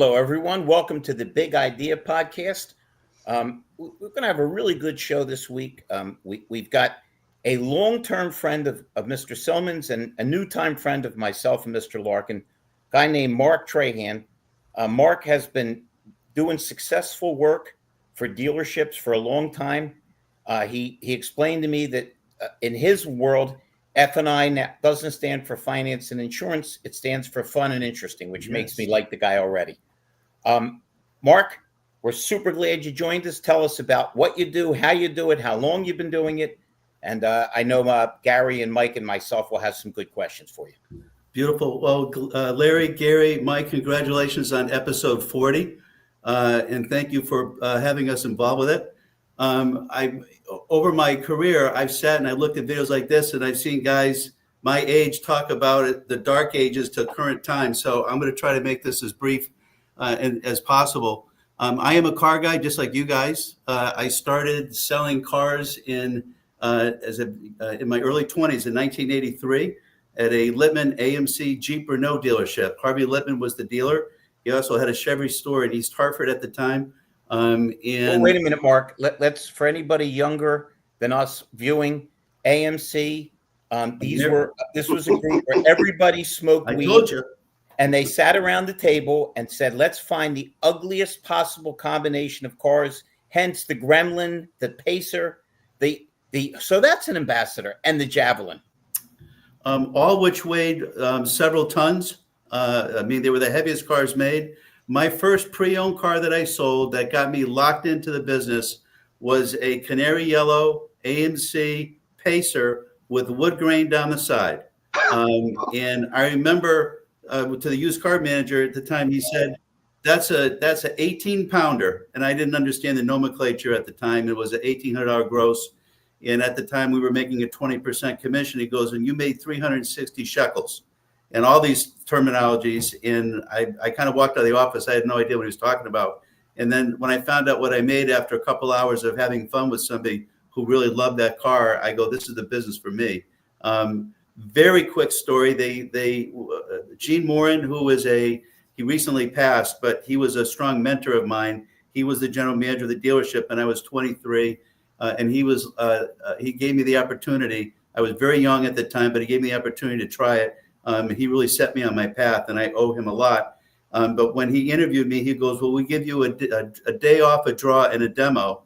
Hello, everyone. Welcome to the Big Idea Podcast. We're going to have a really good show this week. We've got a long-term friend of Mr. Silman's and a new-time friend of myself and Mr. Larkin, a guy named Mark Trahan. Mark has been doing successful work for dealerships for a long time. He explained to me that in his world, F&I doesn't stand for finance and insurance. It stands for fun and interesting, which makes me like the guy already. Mark, we're super glad you joined us. Tell us about what you do, how you do it, how long you've been doing it. And I know Gary and Mike and myself will have some good questions for you. Beautiful. Well, Larry, Gary, Mike, congratulations on episode 40. And thank you for having us involved with it. Over my career, I've sat and I looked at videos like this, and I've seen guys my age talk about it, the dark ages to current time. So I'm going to try to make this as brief as possible. I am a car guy, just like you guys. I started selling cars in my early 20s in 1983 at a Littman AMC Jeep Renault dealership. Harvey Littman was the dealer. He also had a Chevy store in East Hartford at the time. Well, wait a minute, Mark. Let's for anybody younger than us viewing AMC. This was a group where everybody smoked weed. Told you. And they sat around the table and said, "Let's find the ugliest possible combination of cars." Hence the Gremlin, the Pacer, so that's an ambassador, and the Javelin. All which weighed several tons. They were the heaviest cars made. My first pre-owned car that I sold that got me locked into the business was a canary yellow AMC Pacer with wood grain down the side. And I remember to the used car manager at the time, he said, that's an 18-pounder. And I didn't understand the nomenclature at the time. It was an $1,800 gross. And at the time, we were making a 20% commission. He goes, and you made 360 shekels. And all these terminologies, and I kind of walked out of the office. I had no idea what he was talking about. And then when I found out what I made after a couple hours of having fun with somebody who really loved that car, I go, this is the business for me. Very quick story. Gene Morin, he recently passed, but he was a strong mentor of mine. He was the general manager of the dealership, and I was 23. And he gave me the opportunity. I was very young at the time, but he gave me the opportunity to try it. He really set me on my path, and I owe him a lot. But when he interviewed me, he goes, well, we give you a day off, a draw, and a demo.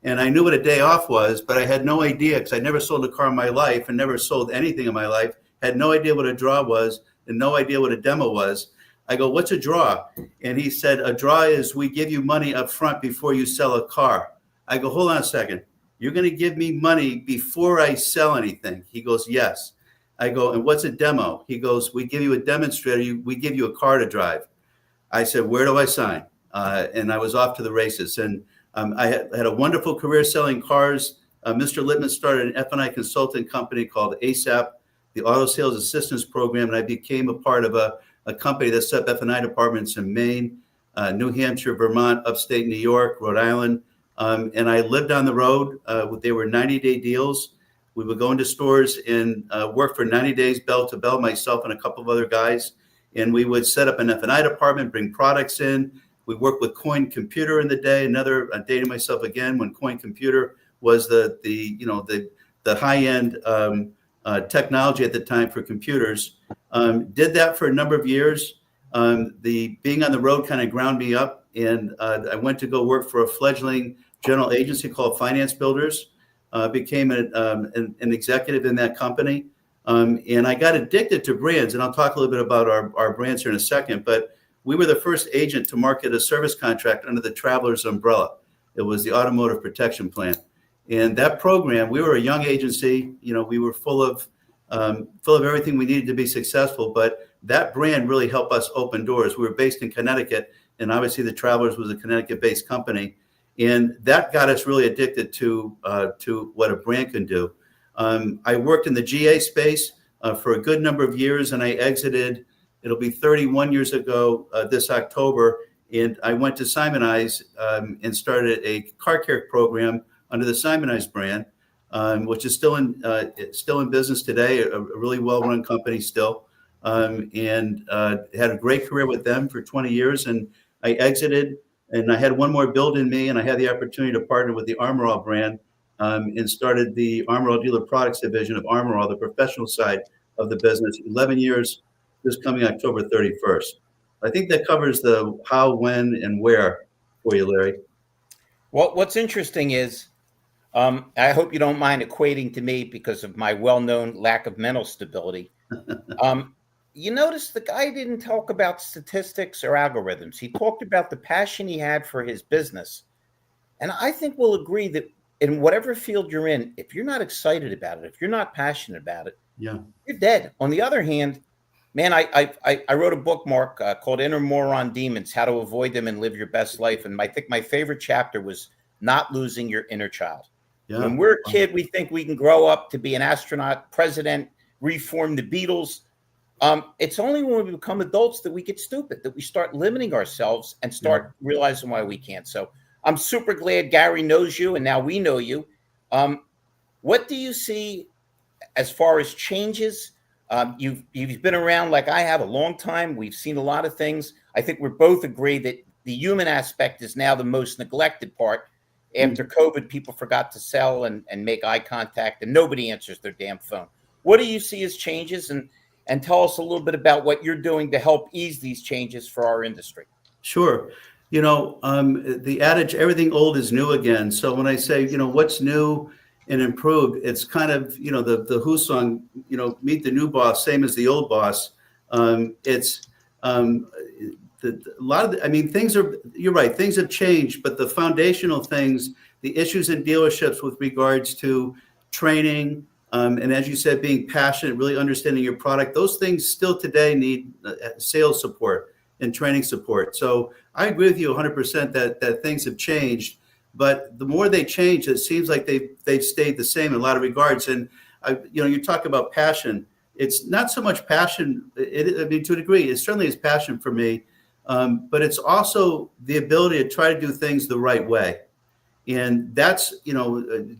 And I knew what a day off was, but I had no idea because I never sold a car in my life and never sold anything in my life. Had no idea what a draw was and no idea what a demo was. I go, what's a draw? And he said, a draw is we give you money up front before you sell a car. I go, hold on a second. You're going to give me money before I sell anything? He goes, yes. I go, and what's a demo? He goes, we give you a demonstrator. We give you a car to drive. I said, where do I sign? And I was off to the races. And I had a wonderful career selling cars. Mr. Littman started an F&I consulting company called ASAP, the Auto Sales Assistance Program, and I became a part of a company that set up F&I departments in Maine, New Hampshire, Vermont, upstate New York, Rhode Island. And I lived on the road. They were 90-day deals. We would go into stores and work for 90 days, bell to bell, myself and a couple of other guys. And we would set up an F&I department, bring products in. We worked with Coin Computer in the day. I'm dating myself again when Coin Computer was the high-end technology at the time for computers. Did that for a number of years. Being on the road kind of ground me up, and I went to go work for a fledgling general agency called Finance Builders. Became an executive in that company. And I got addicted to brands, and I'll talk a little bit about our brands here in a second, but we were the first agent to market a service contract under the Travelers umbrella. It was the Automotive Protection Plan. And that program, we were a young agency, we were full of everything we needed to be successful, but that brand really helped us open doors. We were based in Connecticut, and obviously the Travelers was a Connecticut-based company. And that got us really addicted to what a brand can do. I worked in the GA space for a good number of years, and I exited. It'll be 31 years ago this October, and I went to Simonize and started a car care program under the Simonize brand, which is still in business today. A really well-run company still, and had a great career with them for 20 years. And I exited, and I had one more build in me, and I had the opportunity to partner with the Armor All brand, and started the Armor All Dealer Products division of Armor All, the professional side of the business. 11 years this coming October 31st. I think that covers the how, when, and where for you, Larry. Well, what's interesting is, I hope you don't mind equating to me because of my well-known lack of mental stability. Um, you notice the guy didn't talk about statistics or algorithms. He talked about the passion he had for his business. And I think we'll agree that in whatever field you're in, if you're not excited about it, if you're not passionate about it, Yeah. you're dead. On the other hand, man, I wrote a book, Mark, called Inner Moron Demons: How to Avoid Them and Live Your Best Life. And I think my favorite chapter was not losing your inner child. Yeah. When we're a kid, we think we can grow up to be an astronaut, president, reform the Beatles. It's only when we become adults that we get stupid, that we start limiting ourselves and start realizing why we can't. So I'm super glad Gary knows you, and now we know you. What do you see as far as changes? You've been around like I have a long time. We've seen a lot of things. I think we're both agree that the human aspect is now the most neglected part. After COVID, people forgot to sell and make eye contact, and nobody answers their damn phone. What do you see as changes? And tell us a little bit about what you're doing to help ease these changes for our industry. Sure. The adage, everything old is new again. So when I say, what's new and improved, it's kind of, the Who song, meet the new boss, same as the old boss. It's a lot of, things are, you're right, things have changed, but the foundational things, the issues in dealerships with regards to training, and as you said, being passionate, really understanding your product, those things still today need sales support and training support. So I agree with you 100% that things have changed, but the more they change, it seems like they've stayed the same in a lot of regards. And you talk about passion. It's not so much passion. To a degree, it certainly is passion for me, but it's also the ability to try to do things the right way. And that's,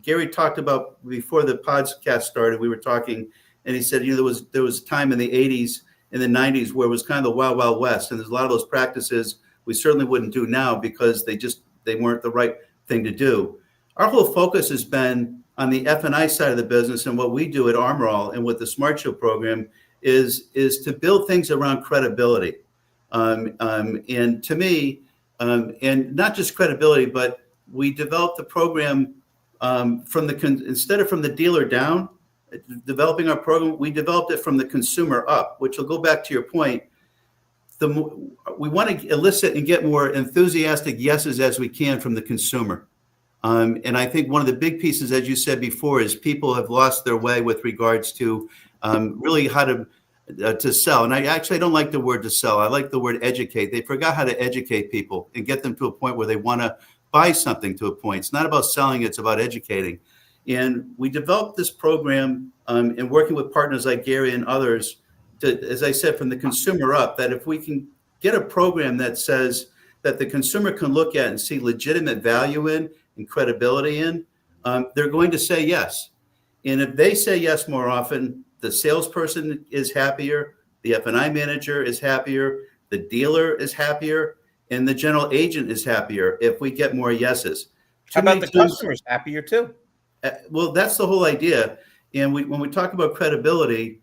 Gary talked about before the podcast started, we were talking, and he said, there was time in the 80s, in the 90s, where it was kind of the wild, wild west. And there's a lot of those practices we certainly wouldn't do now because they weren't the right thing to do. Our whole focus has been on the F&I side of the business, and what we do at Armor All and with the Smart Show program is to build things around credibility. And to me, and not just credibility, but we developed the program instead of from the dealer down, developing our program, we developed it from the consumer up, which will go back to your point. We want to elicit and get more enthusiastic yeses as we can from the consumer. And I think one of the big pieces, as you said before, is people have lost their way with regards to really how to sell. And I don't like the word to sell. I like the word educate. They forgot how to educate people and get them to a point where they want to buy something to a point. It's not about selling, it's about educating. And we developed this program in working with partners like Gary and others to, as I said, from the consumer up, that if we can get a program that says that the consumer can look at and see legitimate value in and credibility in, they're going to say yes. And if they say yes more often, the salesperson is happier, the F&I manager is happier, the dealer is happier, and the general agent is happier if we get more yeses. How about the customers happier too? Well, that's the whole idea. And when we talk about credibility,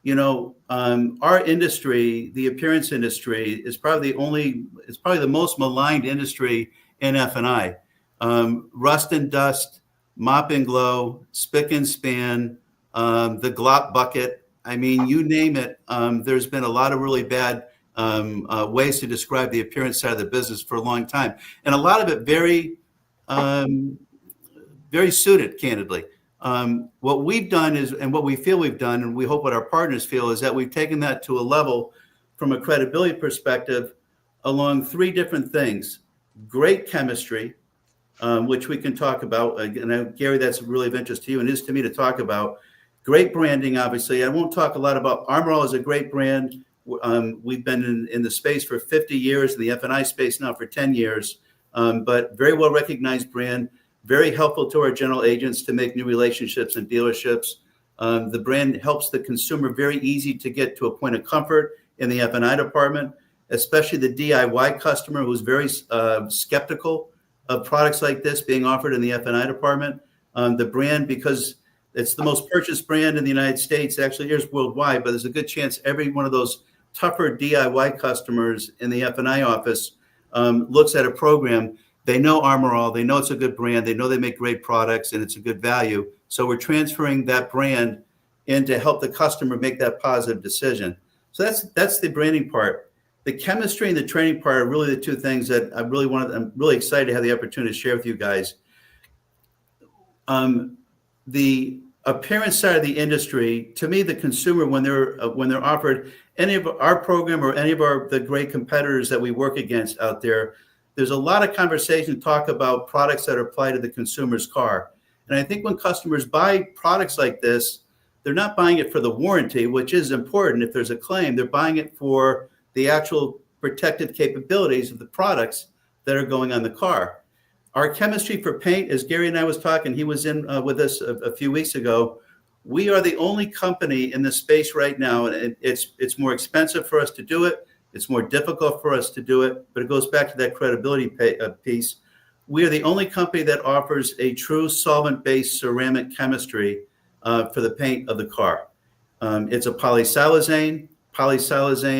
our industry, the appearance industry, is probably the most maligned industry in F&I. Rust and dust, mop and glow, spick and span, the glop bucket. I mean, you name it. There's been a lot of really bad ways to describe the appearance side of the business for a long time, and a lot of it very suited, candidly. What we've done is, and what we feel we've done, and we hope what our partners feel, is that we've taken that to a level from a credibility perspective along three different things: great chemistry, which we can talk about. And Gary, that's really of interest to you and is to me to talk about. Great branding, obviously. I won't talk a lot about Armor All is a great brand. We've been in the space for 50 years, in the F&I space now for 10 years, but very well recognized brand, very helpful to our general agents to make new relationships and dealerships. The brand helps the consumer very easy to get to a point of comfort in the F&I department. especially the DIY customer who's very skeptical of products like this being offered in the F&I department. The brand, because it's the most purchased brand in the United States, actually here's worldwide, but there's a good chance every one of those tougher DIY customers in the F&I office looks at a program. They know Armor All, they know it's a good brand, they know they make great products and it's a good value. So we're transferring that brand in to help the customer make that positive decision. So that's the branding part. The chemistry and the training part are really the two things that I'm really excited to have the opportunity to share with you guys. The appearance side of the industry, to me, the consumer, when they're offered any of our program or any of the great competitors that we work against out there, there's a lot of conversation talk about products that are applied to the consumer's car. And I think when customers buy products like this, they're not buying it for the warranty, which is important. If there's a claim, they're buying it for the actual protective capabilities of the products that are going on the car. Our chemistry for paint, as Gary and I was talking, he was in with us a few weeks ago. We are the only company in this space right now, and it's more expensive for us to do it. It's more difficult for us to do it, but it goes back to that credibility piece. We are the only company that offers a true solvent-based ceramic chemistry for the paint of the car. It's a polysiloxane,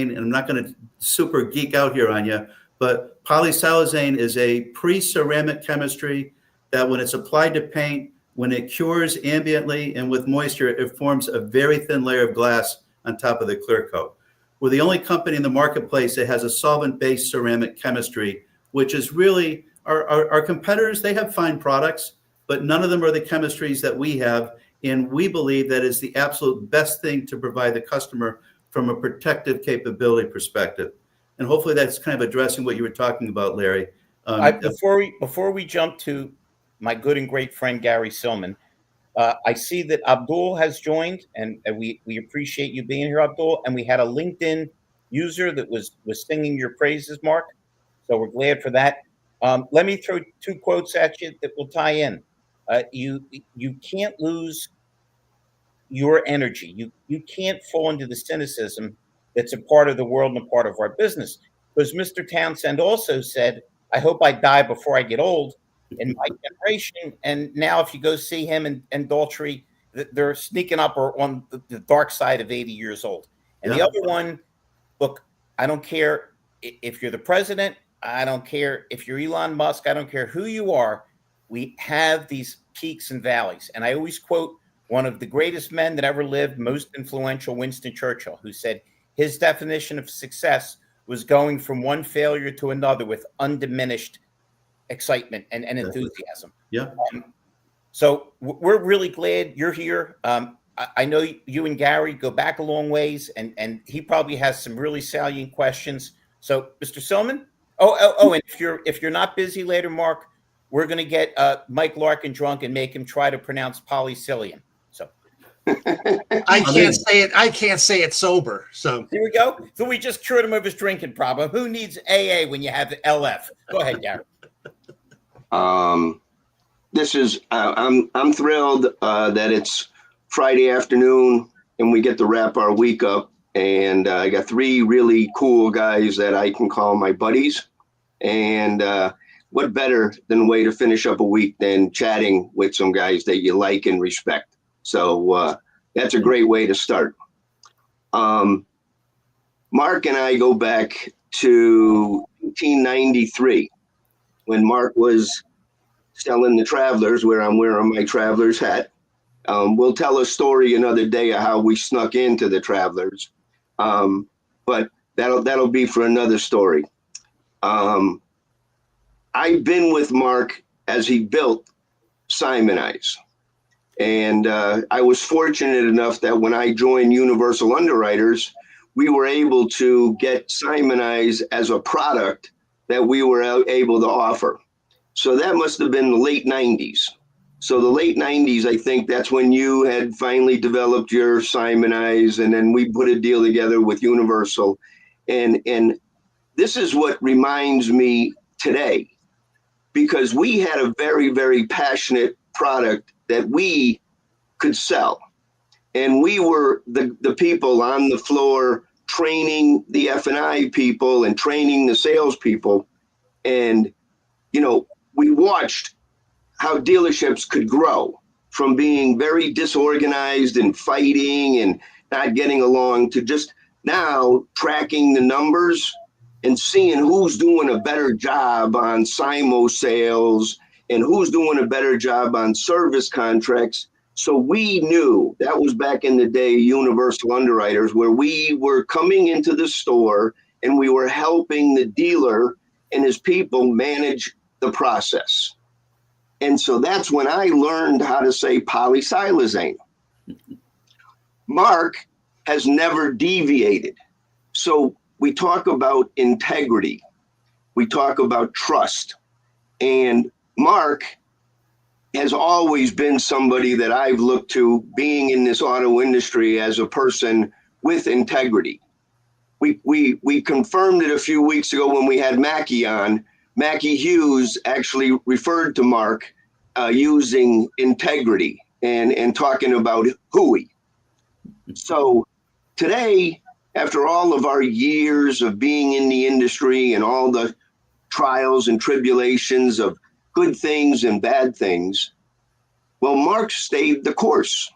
and I'm not going to super geek out here on you, but polysiloxane is a pre-ceramic chemistry that when it's applied to paint, when it cures ambiently and with moisture, it forms a very thin layer of glass on top of the clear coat. We're the only company in the marketplace that has a solvent-based ceramic chemistry, which is really our competitors. They have fine products, but none of them are the chemistries that we have. And we believe that is the absolute best thing to provide the customer from a protective capability perspective. And hopefully that's kind of addressing what you were talking about, Larry. Before we jump to my good and great friend Gary Silman, I see that Abdul has joined, and we appreciate you being here, Abdul. And we had a LinkedIn user that was singing your praises, Mark. So we're glad for that. Let me throw two quotes at you that will tie in. You can't lose your energy. You can't fall into the cynicism that's a part of the world and a part of our business. Because Mr. Townsend also said, I hope I die before I get old in my generation. And now if you go see him and Daltrey, they're sneaking up or on the dark side of 80 years old. And the other one, look, I don't care if you're the president. I don't care if you're Elon Musk. I don't care who you are. We have these peaks and valleys. And I always quote one of the greatest men that ever lived, most influential, Winston Churchill, who said his definition of success was going from one failure to another with undiminished excitement and enthusiasm. Yeah. So we're really glad you're here. I know you and Gary go back a long ways, and he probably has some really salient questions. So, Mr. Silman. And if you're not busy later, Mark, we're going to get Mike Larkin drunk and make him try to pronounce polycillium. So I can't say it sober. So here we go. So we just cured him of his drinking problem. Who needs AA when you have the LF? Go ahead, Gary. I'm thrilled that it's Friday afternoon and we get to wrap our week up. And I got three really cool guys that I can call my buddies. And what better than a way to finish up a week than chatting with some guys that you like and respect. So that's a great way to start. Mark and I go back to 1993 when Mark was selling the Travelers, where I'm wearing my Travelers hat. We'll tell a story another day of how we snuck into the Travelers. But that'll be for another story. I've been with Mark as he built Simonize. And I was fortunate enough that when I joined Universal Underwriters, we were able to get Simonize as a product that we were able to offer. So that must have been the late 90s. So the late 90s, I think that's when you had finally developed your Simonize, and then we put a deal together with Universal. And this is what reminds me today, because we had a very, very passionate product that we could sell. And we were the people on the floor training the F&I people and training the salespeople. And, we watched how dealerships could grow from being very disorganized and fighting and not getting along to just now tracking the numbers and seeing who's doing a better job on SIMO sales and who's doing a better job on service contracts. So we knew that was back in the day, universal underwriters, where we were coming into the store and we were helping the dealer and his people manage the process. And so that's when I learned how to say polysilazane. Mark has never deviated. So we talk about integrity. We talk about trust. And Mark has always been somebody that I've looked to, being in this auto industry, as a person with integrity. We confirmed it a few weeks ago when we had Mackie on. Mackie Hughes actually referred to Mark using integrity and talking about hooey. So today, after all of our years of being in the industry and all the trials and tribulations of good things and bad things, well, Mark stayed the course.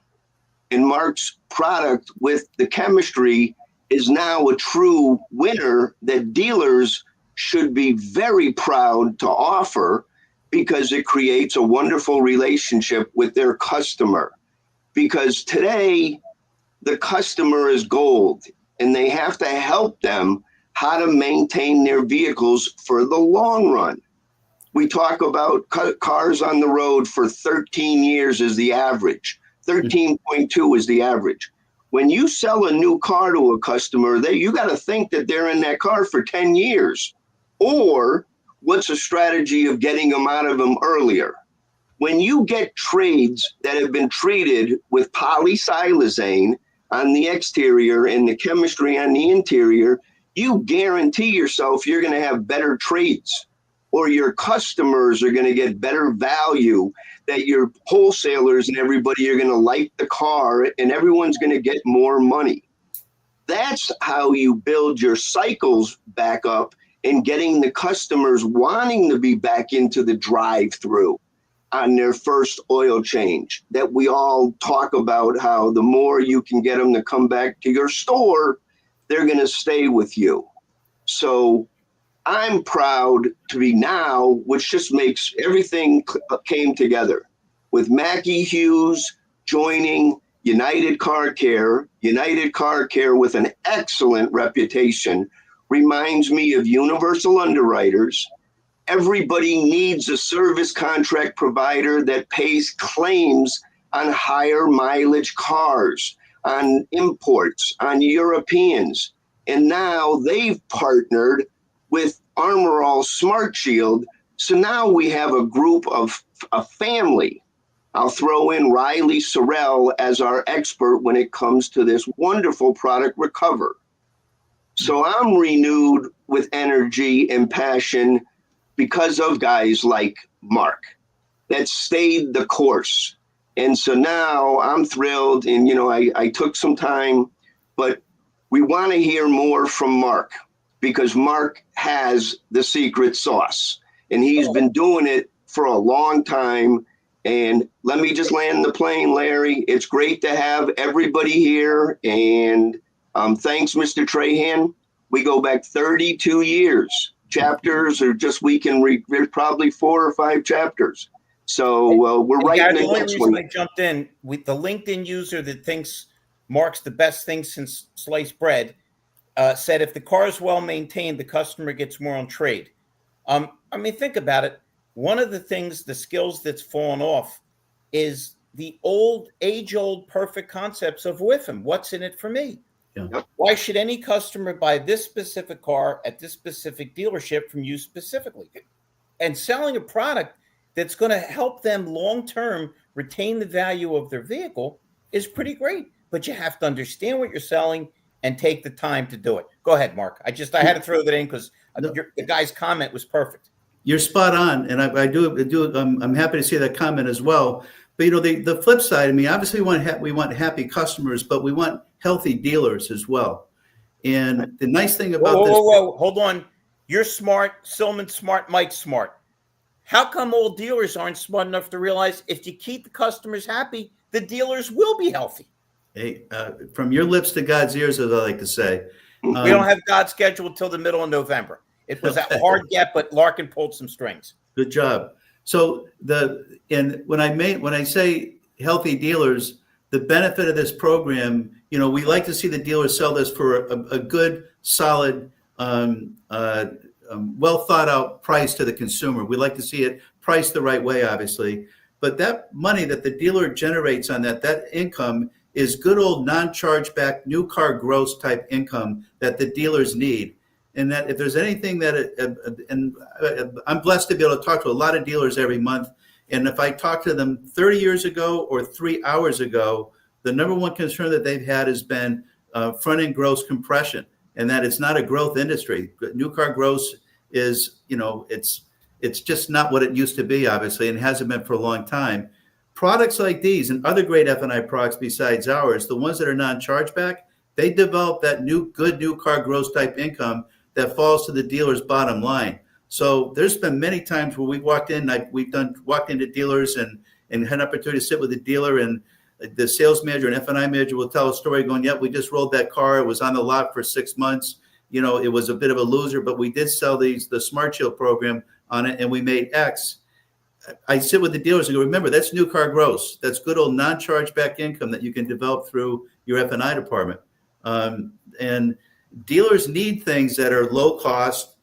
And Mark's product with the chemistry is now a true winner that dealers should be very proud to offer, because it creates a wonderful relationship with their customer. Because today, the customer is gold, and they have to help them how to maintain their vehicles for the long run. We talk about cars on the road for 13 years is the average. 13.2 is the average. When you sell a new car to a customer, you got to think that they're in that car for 10 years. Or what's a strategy of getting them out of them earlier? When you get trades that have been treated with polysilazane on the exterior and the chemistry on the interior, you guarantee yourself you're going to have better trades, or your customers are going to get better value, that your wholesalers and everybody are going to like the car, and everyone's going to get more money. That's how you build your cycles back up and getting the customers wanting to be back into the drive-through on their first oil change. That we all talk about how the more you can get them to come back to your store, they're going to stay with you. So I'm proud to be now, which just makes everything came together, with Mackie Hughes joining United Car Care. United Car Care, with an excellent reputation, reminds me of universal underwriters. Everybody needs a service contract provider that pays claims on higher mileage cars, on imports, on Europeans. And now they've partnered with Armor All Smart Shield. So now we have a group of a family. I'll throw in Riley Sorrell as our expert when it comes to this wonderful product, Recover. So I'm renewed with energy and passion because of guys like Mark that stayed the course. And so now I'm thrilled. And, I took some time, but we want to hear more from Mark, because Mark has the secret sauce and he's been doing it for a long time. And let me just land the plane, Larry. It's great to have everybody here. And thanks, Mr. Trahan. We go back 32 years. Chapters are just, there's probably 4 or 5 chapters. So we're writing the next one. The only reason I jumped in with the LinkedIn user that thinks Mark's the best thing since sliced bread said, if the car is well maintained, the customer gets more on trade. Think about it. One of the things, the skills that's fallen off is the age-old perfect concepts of WIFM. What's in it for me? Yeah. Why should any customer buy this specific car at this specific dealership from you specifically? And selling a product that's going to help them long-term retain the value of their vehicle is pretty great. But you have to understand what you're selling and take the time to do it. Go ahead, Mark. I had to throw that in because the guy's comment was perfect. You're spot on, and I'm happy to see that comment as well. But the flip side, obviously we want happy customers, but we want healthy dealers as well. And the nice thing Whoa, about whoa, this, whoa, whoa. Hold on. You're smart. Silman's smart. Mike's smart. How come all dealers aren't smart enough to realize if you keep the customers happy, the dealers will be healthy? hey, from your lips to God's ears, as I like to say. We don't have God's schedule until the middle of November. It was a hard get, but Larkin pulled some strings. Good job. So when I say healthy dealers, the benefit of this program, we like to see the dealers sell this for a good, solid, well thought out price to the consumer. We like to see it priced the right way, obviously. But that money that the dealer generates on that income is good old non-chargeback new car gross type income that the dealers need. And that if there's anything I'm blessed to be able to talk to a lot of dealers every month. And if I talk to them 30 years ago or 3 hours ago, the number one concern that they've had has been front end gross compression, and that it's not a growth industry. New car gross is, it's just not what it used to be, obviously, and hasn't been for a long time. Products like these and other great F&I products besides ours, the ones that are non-chargeback, they develop that good new car gross type income that falls to the dealer's bottom line. So there's been many times where we've walked into dealers and had an opportunity to sit with the dealer, and the sales manager and F&I manager will tell a story going, yep, we just rolled that car. It was on the lot for 6 months. It was a bit of a loser, but we did sell the Smart Shield program on it and we made X. I sit with the dealers and go, remember, that's new car gross. That's good old non-chargeback income that you can develop through your F&I department. And dealers need things that are low cost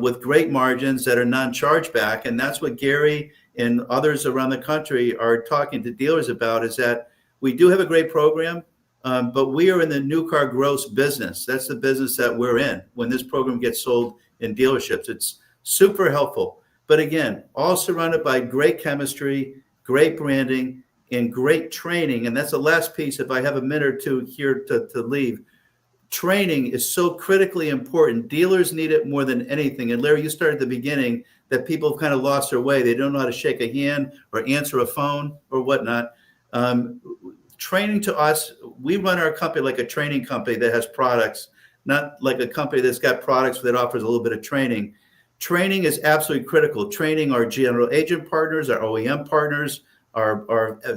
with great margins that are non-chargeback. And that's what Gary and others around the country are talking to dealers about, is that we do have a great program, but we are in the new car gross business. That's the business that we're in when this program gets sold in dealerships. It's super helpful. But again, all surrounded by great chemistry, great branding, and great training. And that's the last piece, if I have a minute or two here to leave. Training is so critically important. Dealers need it more than anything. And Larry, you started at the beginning that people have kind of lost their way. They don't know how to shake a hand or answer a phone or whatnot. Training to us, we run our company like a training company that has products, not like a company that's got products that offers a little bit of training. Training is absolutely critical. Training our general agent partners, our OEM partners, our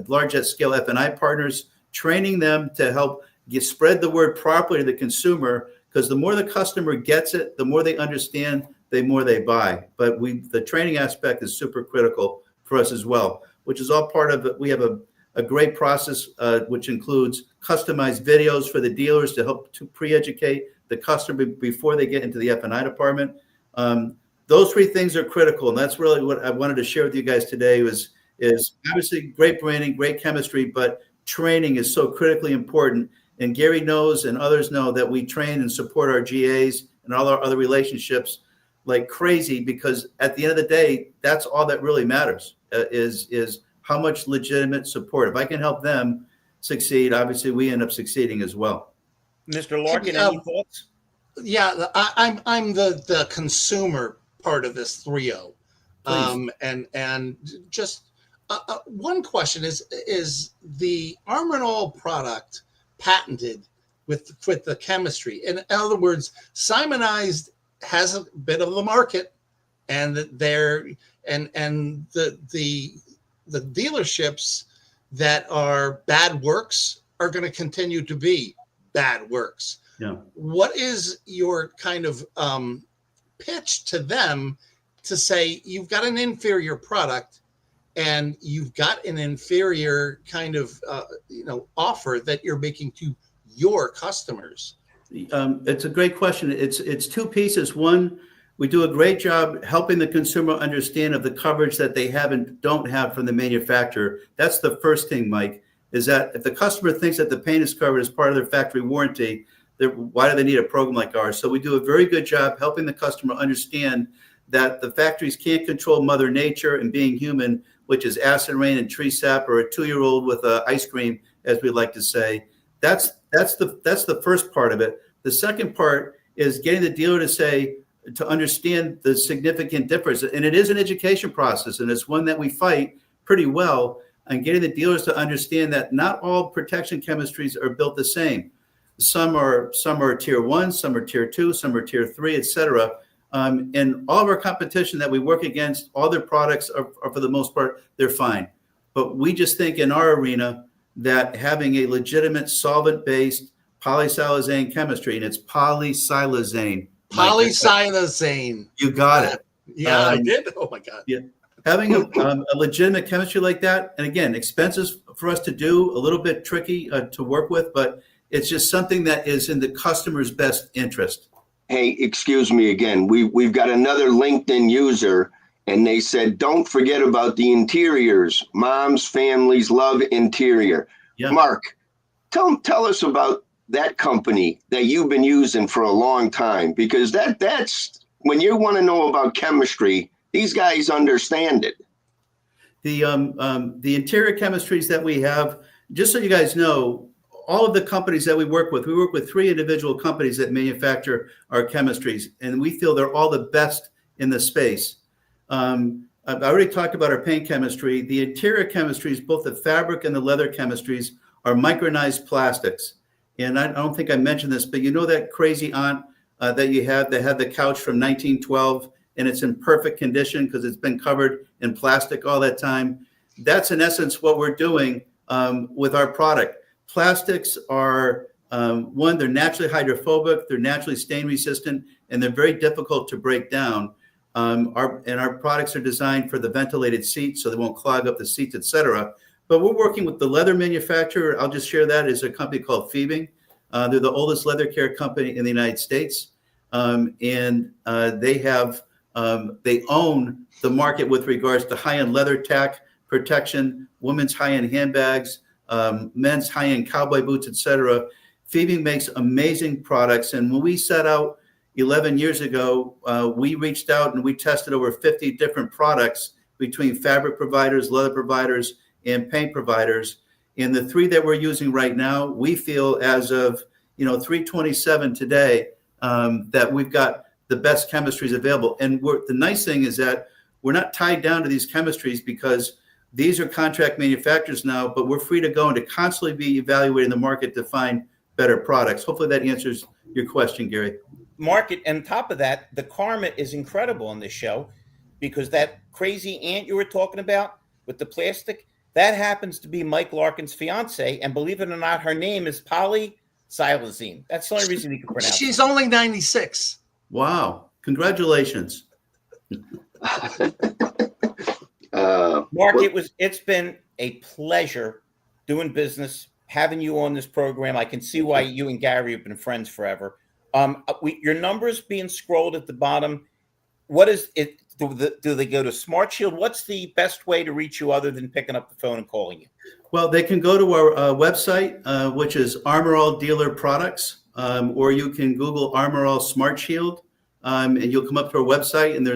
large at scale F&I partners, training them to help spread the word properly to the consumer, because the more the customer gets it, the more they understand, the more they buy. But the training aspect is super critical for us as well, which is all part of it. We have a great process, which includes customized videos for the dealers to help to pre-educate the customer before they get into the F&I department. Those three things are critical, and that's really what I wanted to share with you guys today. Is obviously great branding, great chemistry, but training is so critically important. And Gary knows, and others know, that we train and support our GAs and all our other relationships like crazy, because at the end of the day, that's all that really matters, is how much legitimate support. If I can help them succeed, obviously we end up succeeding as well. Mr. Larkin, any thoughts? Yeah, I'm the consumer part of this 3.0. And just one question is the Armor and All product patented with the chemistry? In other words, Simonized has a bit of the market, and the dealerships that are bad works are going to continue to be bad works. Yeah. What is your kind of pitch to them to say you've got an inferior product and you've got an inferior kind of offer that you're making to your customers? It's a great question. It's two pieces. One, we do a great job helping the consumer understand of the coverage that they have and don't have from the manufacturer. That's the first thing, Mike, is that if the customer thinks that the paint is covered as part of their factory warranty, why do they need a program like ours? So we do a very good job helping the customer understand that the factories can't control Mother Nature and being human, which is acid rain and tree sap, or a 2-year-old with ice cream, as we like to say. That's the first part of it. The second part is getting the dealer to understand the significant difference. And it is an education process, and it's one that we fight pretty well, and getting the dealers to understand that not all protection chemistries are built the same. Some are tier 1, some are tier 2, some are tier 3, etc. And all of our competition that we work against, all their products are for the most part, they're fine. But we just think in our arena that having a legitimate solvent-based polysilazane chemistry, and it's polysilazane. Polysilazane. You got it. Yeah, I did. Oh my God. Yeah. Having a legitimate chemistry like that, and again, expensive for us to do, a little bit tricky to work with, but it's just something that is in the customer's best interest. Hey, excuse me again. We've got another LinkedIn user, and they said, don't forget about the interiors. Moms, families love interior. Yeah. Mark, tell us about that company that you've been using for a long time, because that's when you want to know about chemistry, these guys understand it. The interior chemistries that we have, just so you guys know, all of the companies that we work with 3 individual companies that manufacture our chemistries, and we feel they're all the best in the space. I already talked about our paint chemistry. The interior chemistries, both the fabric and the leather chemistries, are micronized plastics. And I don't think I mentioned this, but you know that crazy aunt that you had that had the couch from 1912, and it's in perfect condition because it's been covered in plastic all that time? That's in essence what we're doing with our product. Plastics are, one, they're naturally hydrophobic, they're naturally stain resistant, and they're very difficult to break down. Our products are designed for the ventilated seats so they won't clog up the seats, etc. But we're working with the leather manufacturer. I'll just share that, is a company called Phoebing. They're the oldest leather care company in the United States. And they own the market with regards to high-end leather tack protection, women's high-end handbags, men's high-end cowboy boots, etc. Phoebing makes amazing products. And when we set out 11 years ago, we reached out and we tested over 50 different products between fabric providers, leather providers, and paint providers. And the 3 that we're using right now, we feel as of 3/27 today, that we've got the best chemistries available. And the nice thing is that we're not tied down to these chemistries because these are contract manufacturers now, but we're free to go and to constantly be evaluating the market to find better products. Hopefully that answers your question, Gary. Mark, and top of that, the karma is incredible on this show, because that crazy aunt you were talking about with the plastic, that happens to be Mike Larkin's fiance, and believe it or not, her name is polysilazine. That's the only reason you can pronounce She's it. only 96. Wow. Congratulations. Mark, it's been a pleasure doing business, having you on this program. I can see why you and Gary have been friends forever. Your numbers being scrolled at the bottom. What is it? Do they go to Smart Shield? What's the best way to reach you other than picking up the phone and calling you? Well, they can go to our website, which is Armor All Dealer Products, or you can Google Armor All Smart Shield, and you'll come up to our website. And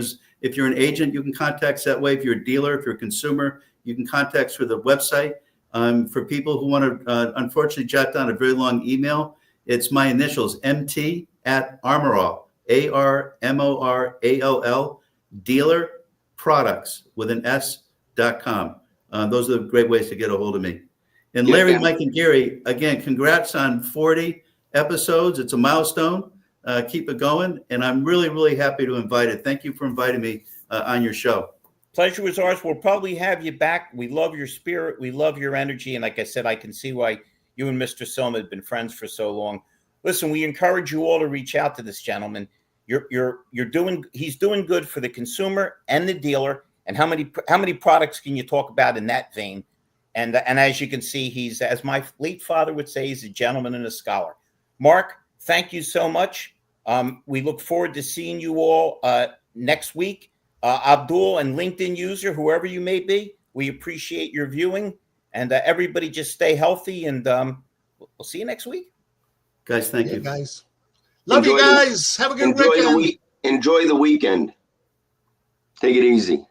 if you're an agent, you can contact us that way. If you're a dealer, if you're a consumer, you can contact us through the website. For people who want to, unfortunately, jot down a very long email, it's my initials, MT@Armorall, ARMORALL, dealer products with an S.com. Those are the great ways to get a hold of me. And Larry, yeah. Mike, and Gary, again, congrats on 40 episodes. It's a milestone. Keep it going. And I'm really, really happy to invite it. Thank you for inviting me on your show. Pleasure was ours. We'll probably have you back. We love your spirit. We love your energy. And like I said, I can see why you and Mr. Selma have been friends for so long. Listen, we encourage you all to reach out to this gentleman. He's doing good for the consumer and the dealer. And how many products can you talk about in that vein? And as you can see, he's, as my late father would say, he's a gentleman and a scholar. Mark, thank you so much. We look forward to seeing you all next week. Abdul and LinkedIn user, whoever you may be, we appreciate your viewing. And everybody just stay healthy, and we'll see you next week. Guys, thank you. Guys. Love you guys. Have a good weekend. Enjoy the weekend. Take it easy.